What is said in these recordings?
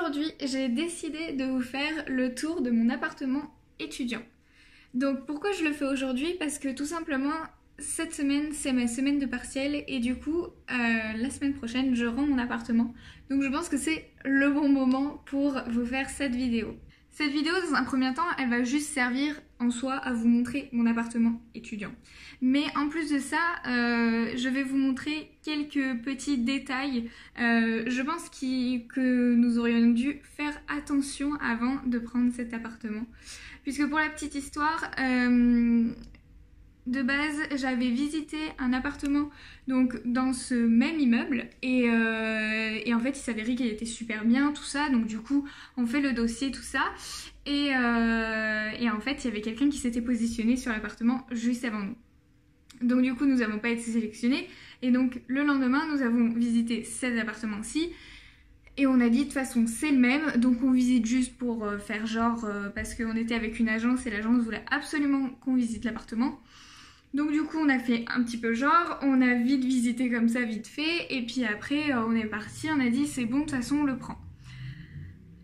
Aujourd'hui, j'ai décidé de vous faire le tour de mon appartement étudiant. Donc pourquoi je le fais aujourd'hui? Parce que tout simplement, cette semaine, c'est ma semaine de partiel et du coup, la semaine prochaine, je rends mon appartement. Donc je pense que c'est le bon moment pour vous faire cette vidéo. Cette vidéo, dans un premier temps, elle va juste servir en soi à vous montrer mon appartement étudiant. Mais en plus de ça, je vais vous montrer quelques petits détails. Je pense que nous aurions dû faire attention avant de prendre cet appartement. Puisque pour la petite histoire, de base, j'avais visité un appartement donc dans ce même immeuble et en fait il s'avérait qu'il était super bien, tout ça, donc du coup on fait le dossier, tout ça et en fait il y avait quelqu'un qui s'était positionné sur l'appartement juste avant nous. Donc du coup nous n'avons pas été sélectionnés et donc le lendemain nous avons visité cet appartement-ci. Et on a dit de toute façon c'est le même, donc on visite juste pour faire genre parce qu'on était avec une agence et l'agence voulait absolument qu'on visite l'appartement. Donc du coup on a fait un petit peu genre, on a vite visité comme ça vite fait et puis après on est parti, on a dit c'est bon de toute façon on le prend.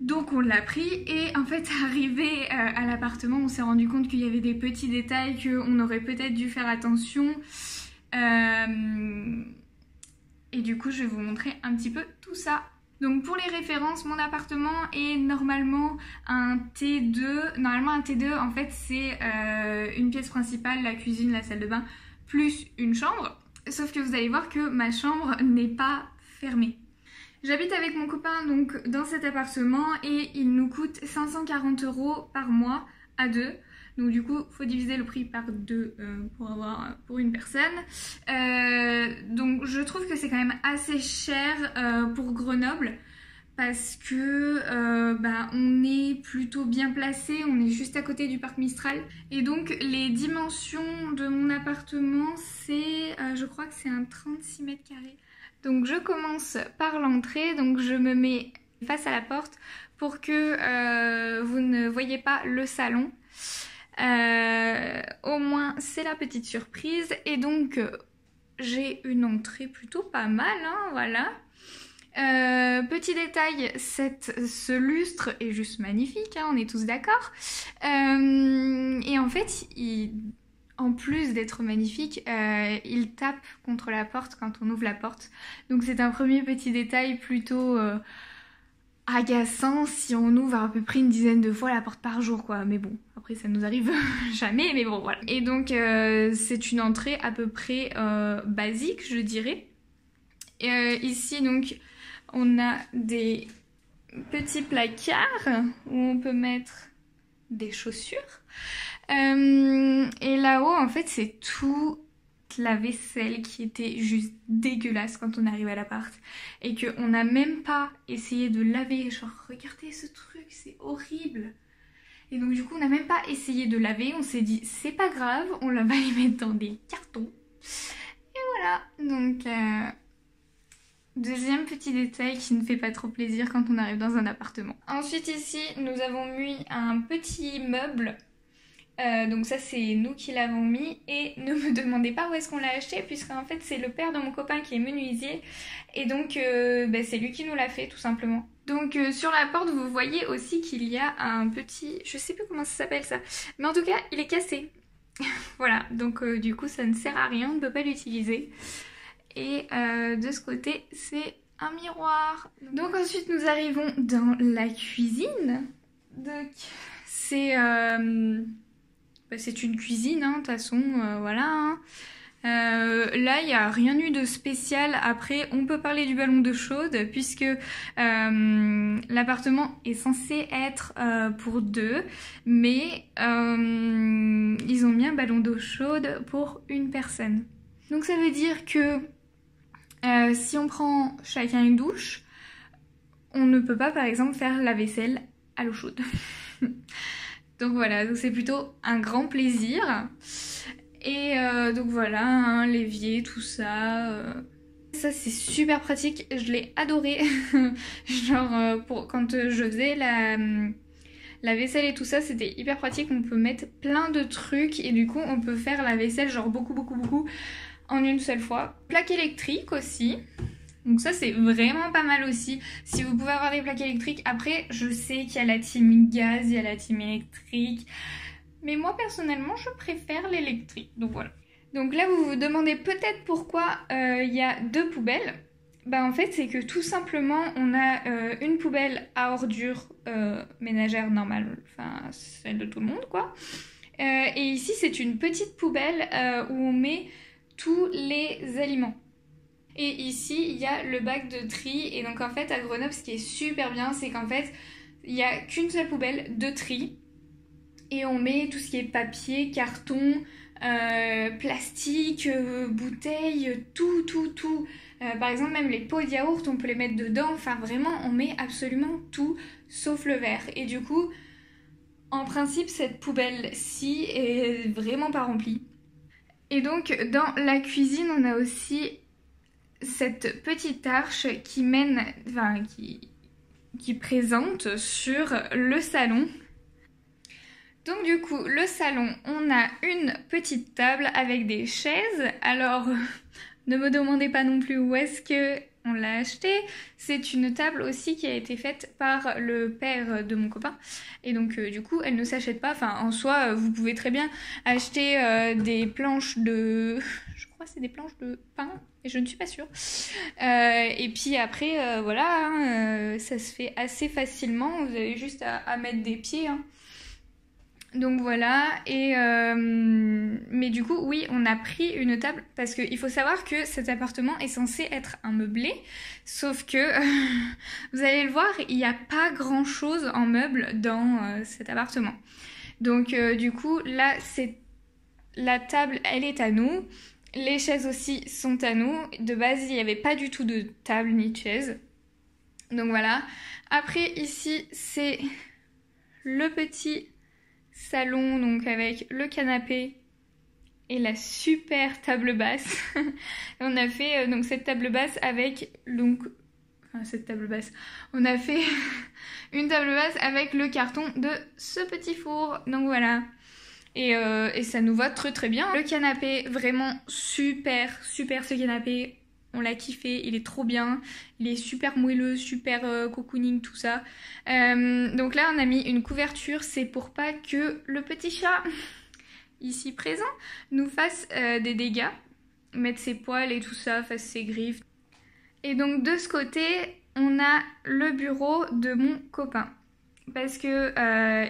Donc on l'a pris et en fait arrivé à l'appartement on s'est rendu compte qu'il y avait des petits détails qu'on aurait peut-être dû faire attention. Et du coup je vais vous montrer un petit peu tout ça. Donc pour les références, mon appartement est normalement un T2. Normalement un T2 en fait c'est une pièce principale, la cuisine, la salle de bain, plus une chambre. Sauf que vous allez voir que ma chambre n'est pas fermée. J'habite avec mon copain donc dans cet appartement et il nous coûte 540 € par mois à deux. Donc du coup, il faut diviser le prix par deux pour une personne. Donc je trouve que c'est quand même assez cher pour Grenoble parce que on est plutôt bien placé, on est juste à côté du parc Mistral. Et donc les dimensions de mon appartement, c'est, je crois que c'est un 36 mètres carrés. Donc je commence par l'entrée, donc je me mets face à la porte pour que vous ne voyez pas le salon. Au moins c'est la petite surprise et donc j'ai une entrée plutôt pas mal, hein, voilà. Petit détail, ce lustre est juste magnifique, hein, on est tous d'accord. Et en fait, en plus d'être magnifique, il tape contre la porte quand on ouvre la porte. Donc c'est un premier petit détail plutôt agaçant si on ouvre à peu près une dizaine de fois la porte par jour, quoi. Mais bon, après ça nous arrive jamais, mais bon voilà. Et donc c'est une entrée à peu près basique, je dirais. Ici donc on a des petits placards où on peut mettre des chaussures. Et là-haut en fait c'est tout la vaisselle qui était juste dégueulasse quand on arrive à l'appart et qu'on n'a même pas essayé de laver, genre regardez ce truc c'est horrible. Et donc du coup on n'a même pas essayé de laver, on s'est dit c'est pas grave, on va les mettre dans des cartons et voilà. Donc deuxième petit détail qui ne fait pas trop plaisir quand on arrive dans un appartement. Ensuite ici nous avons mis un petit meuble. Donc ça c'est nous qui l'avons mis et ne me demandez pas où est-ce qu'on l'a acheté puisqu'en fait c'est le père de mon copain qui est menuisier et donc c'est lui qui nous l'a fait tout simplement. Donc sur la porte vous voyez aussi qu'il y a un petit, je sais plus comment ça s'appelle ça, mais en tout cas il est cassé. Voilà, donc du coup ça ne sert à rien, on ne peut pas l'utiliser. Et de ce côté c'est un miroir. Donc ensuite nous arrivons dans la cuisine. Donc c'est c'est une cuisine, hein, de toute façon, voilà. Hein. Là, il n'y a rien eu de spécial. Après, on peut parler du ballon d'eau chaude, puisque l'appartement est censé être pour deux, mais ils ont mis un ballon d'eau chaude pour une personne. Donc ça veut dire que si on prend chacun une douche, on ne peut pas, par exemple, faire la vaisselle à l'eau chaude. Donc voilà, donc c'est plutôt un grand plaisir. Et donc voilà, hein, l'évier, tout ça. Ça c'est super pratique, je l'ai adoré. Genre quand je faisais la vaisselle et tout ça, c'était hyper pratique. On peut mettre plein de trucs et du coup on peut faire la vaisselle genre beaucoup en une seule fois. Plaque électrique aussi. Donc ça c'est vraiment pas mal aussi, si vous pouvez avoir des plaques électriques. Après je sais qu'il y a la team gaz, il y a la team électrique, mais moi personnellement je préfère l'électrique, donc voilà. Donc là vous vous demandez peut-être pourquoi il y a 2 poubelles. Bah en fait c'est que tout simplement on a une poubelle à ordures ménagère normale, enfin celle de tout le monde quoi. Et ici c'est une petite poubelle où on met tous les aliments. Et ici il y a le bac de tri. Et donc en fait à Grenoble ce qui est super bien c'est qu'en fait il n'y a qu'une seule poubelle de tri. Et on met tout ce qui est papier, carton, plastique, bouteilles, tout. Par exemple même les pots de yaourt on peut les mettre dedans. Enfin vraiment on met absolument tout sauf le verre. Et du coup en principe cette poubelle-ci est vraiment pas remplie. Et donc dans la cuisine on a aussi cette petite arche qui mène, enfin qui présente sur le salon. Donc du coup le salon, on a une petite table avec des chaises. Alors ne me demandez pas non plus où est-ce que on l'a achetée. C'est une table aussi qui a été faite par le père de mon copain. Et donc du coup elle ne s'achète pas. Enfin en soi vous pouvez très bien acheter des planches de... je crois que c'est des planches de pain. Et je ne suis pas sûre. Et puis après, voilà, hein, ça se fait assez facilement. Vous avez juste à mettre des pieds. Hein. Donc voilà. Et mais du coup, oui, on a pris une table parce qu'il faut savoir que cet appartement est censé être un meublé. Sauf que, vous allez le voir, il n'y a pas grand-chose en meubles dans cet appartement. Donc du coup, là, la table, elle est à nous. Les chaises aussi sont à nous. De base, il n'y avait pas du tout de table ni de chaise. Donc voilà. Après, ici, c'est le petit salon, donc avec le canapé et la super table basse. On a fait donc cette table basse avec... On a fait une table basse avec le carton de ce petit four. Donc voilà. Et ça nous va très bien. Le canapé, vraiment super ce canapé. On l'a kiffé, il est trop bien. Il est super moelleux, super cocooning, tout ça. Donc là, on a mis une couverture. C'est pour pas que le petit chat, ici présent, nous fasse des dégâts. Mettre ses poils et tout ça, fasse ses griffes. Et donc de ce côté, on a le bureau de mon copain. Parce que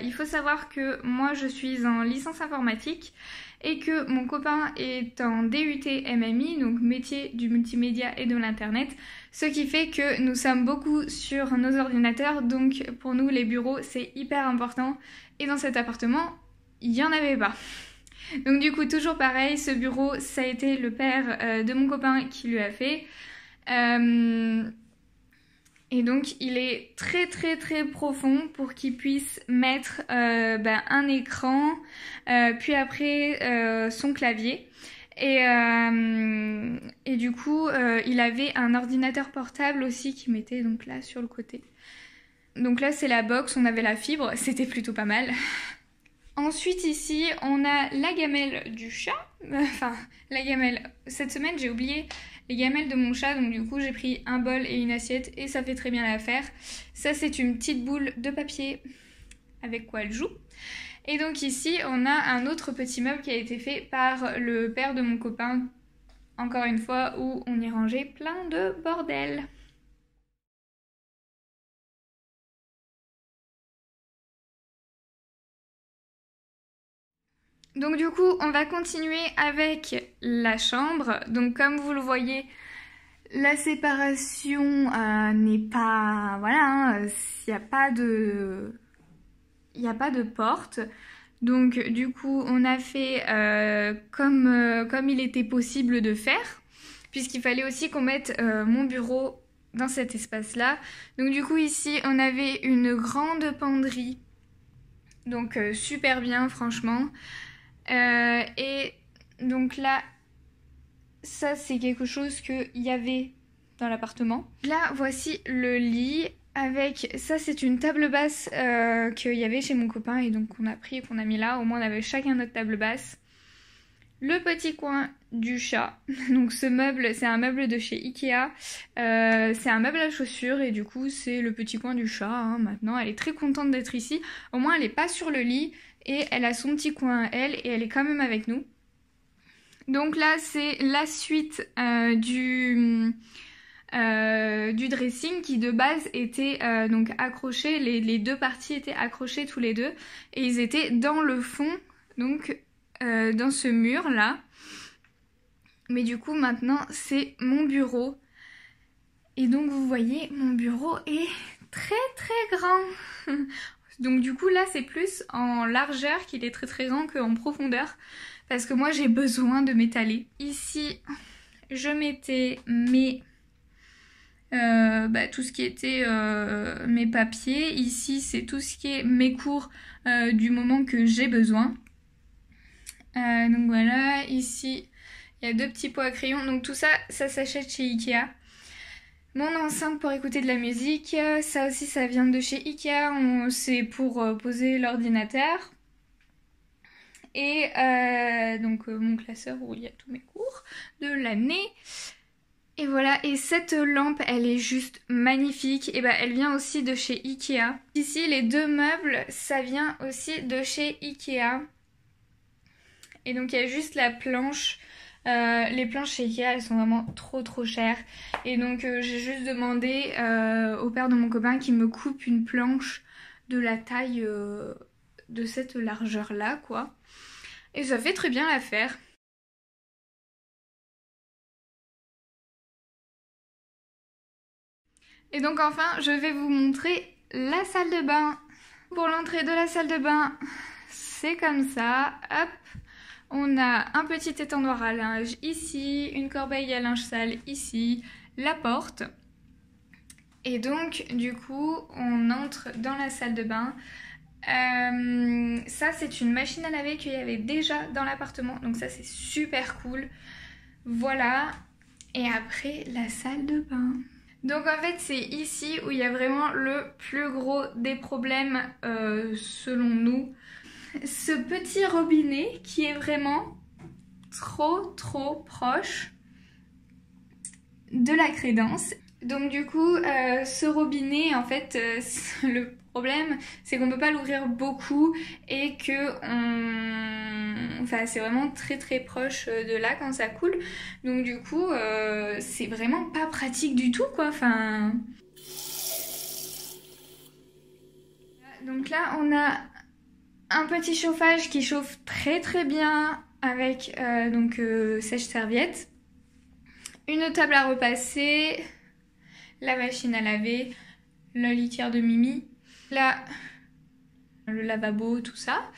il faut savoir que moi je suis en licence informatique et que mon copain est en DUT MMI, donc métier du multimédia et de l'internet, ce qui fait que nous sommes beaucoup sur nos ordinateurs, donc pour nous les bureaux c'est hyper important et dans cet appartement il n'y en avait pas. Donc du coup toujours pareil, ce bureau ça a été le père de mon copain qui lui a fait. Et donc il est très profond pour qu'il puisse mettre un écran, puis après son clavier. Et du coup il avait un ordinateur portable aussi qui mettait donc là sur le côté. Donc là c'est la box, on avait la fibre, c'était plutôt pas mal. Ensuite ici on a la gamelle du chat, enfin la gamelle, cette semaine j'ai oublié les gamelles de mon chat, donc du coup j'ai pris un bol et une assiette et ça fait très bien l'affaire. Ça c'est une petite boule de papier avec quoi elle joue. Et donc ici on a un autre petit meuble qui a été fait par le père de mon copain, encore une fois, où on y rangeait plein de bordel. Donc du coup, on va continuer avec la chambre. Donc comme vous le voyez, la séparation n'est pas... Voilà, il n'y a pas de... Il n'y a pas de porte. Donc du coup, on a fait comme il était possible de faire, puisqu'il fallait aussi qu'on mette mon bureau dans cet espace-là. Donc du coup, ici, on avait une grande penderie. Donc super bien, franchement. Et donc là, ça c'est quelque chose qu'il y avait dans l'appartement. Là, voici le lit avec... Ça c'est une table basse qu'il y avait chez mon copain et donc qu'on a pris et qu'on a mis là. Au moins on avait chacun notre table basse. le petit coin du chat. Donc ce meuble, c'est un meuble de chez Ikea. C'est un meuble à chaussures et du coup c'est le petit coin du chat. Hein. Maintenant, elle est très contente d'être ici. Au moins, elle n'est pas sur le lit et elle a son petit coin à elle et elle est quand même avec nous. Donc là, c'est la suite du dressing qui de base était donc accroché. Les deux parties étaient accrochées tous les deux et ils étaient dans le fond, donc dans ce mur là. Mais du coup maintenant c'est mon bureau et donc vous voyez mon bureau est très très grand. Donc du coup là c'est plus en largeur qu'il est très très grand qu'en profondeur parce que moi j'ai besoin de m'étaler. Ici je mettais tout ce qui était mes papiers. Ici c'est tout ce qui est mes cours du moment que j'ai besoin. Donc voilà, ici il y a deux petits pots à crayon, donc tout ça, ça s'achète chez Ikea. Mon enceinte pour écouter de la musique, ça aussi ça vient de chez Ikea, c'est pour poser l'ordinateur. Et donc mon classeur où il y a tous mes cours de l'année. Et voilà, et cette lampe, elle est juste magnifique. Et elle vient aussi de chez Ikea. Ici, les deux meubles, ça vient aussi de chez Ikea. Et donc il y a juste la planche. Les planches chez Ikea elles sont vraiment trop chères et donc j'ai juste demandé au père de mon copain qu'il me coupe une planche de la taille de cette largeur là quoi et ça fait très bien l'affaire. Et donc enfin je vais vous montrer la salle de bain. Pour l'entrée de la salle de bain c'est comme ça, hop. On a un petit étendoir à linge ici, une corbeille à linge sale ici, la porte. Et donc, du coup, on entre dans la salle de bain. Ça, c'est une machine à laver qu'il y avait déjà dans l'appartement. Donc ça, c'est super cool. Voilà. Et après, la salle de bain. Donc en fait, c'est ici où il y a vraiment le plus gros des problèmes selon nous. Ce petit robinet qui est vraiment trop proche de la crédence. Donc du coup ce robinet en fait le problème c'est qu'on peut pas l'ouvrir beaucoup et que c'est vraiment très proche de là quand ça coule. Donc du coup c'est vraiment pas pratique du tout quoi. Donc là on a un petit chauffage qui chauffe très bien avec sèche-serviette, une table à repasser, la machine à laver, la litière de Mimi, là le lavabo, tout ça,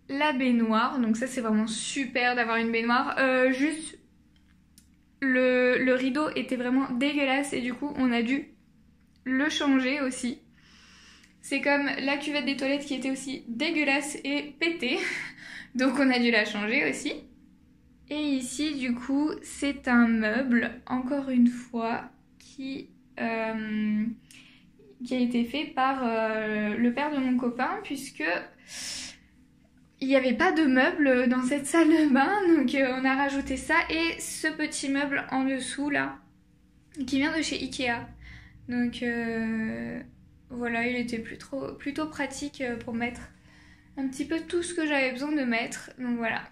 la baignoire, donc ça c'est vraiment super d'avoir une baignoire, juste le rideau était vraiment dégueulasse et du coup on a dû le changer aussi. C'est comme la cuvette des toilettes qui était aussi dégueulasse et pétée. Donc on a dû la changer aussi. Et ici du coup c'est un meuble, encore une fois, qui a été fait par le père de mon copain. Puisque il n'y avait pas de meuble dans cette salle de bain. Donc on a rajouté ça et ce petit meuble en dessous là. Qui vient de chez Ikea. Donc... voilà, il était plutôt pratique pour mettre un petit peu tout ce que j'avais besoin de mettre. Donc voilà.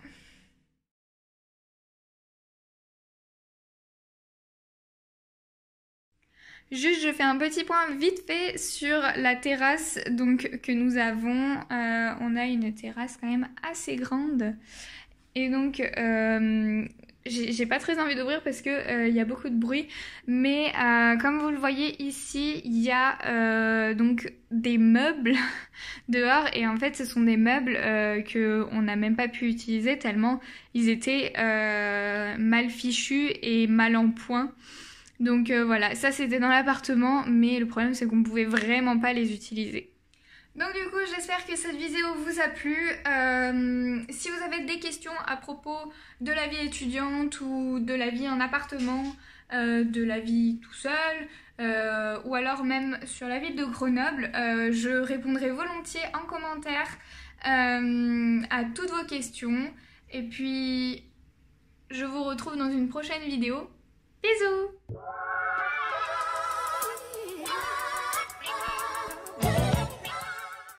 Juste, je fais un petit point vite fait sur la terrasse donc, que nous avons. On a une terrasse quand même assez grande. Et donc... j'ai pas très envie d'ouvrir parce que y a beaucoup de bruit, mais comme vous le voyez ici, il y a donc des meubles dehors et en fait ce sont des meubles que on n'a même pas pu utiliser tellement ils étaient mal fichus et mal en point. Donc voilà, ça c'était dans l'appartement, mais le problème c'est qu'on pouvait vraiment pas les utiliser. Donc du coup j'espère que cette vidéo vous a plu. Si vous avez des questions à propos de la vie étudiante ou de la vie en appartement, de la vie tout seul, ou alors même sur la ville de Grenoble, je répondrai volontiers en commentaire à toutes vos questions. Et puis, je vous retrouve dans une prochaine vidéo. Bisous!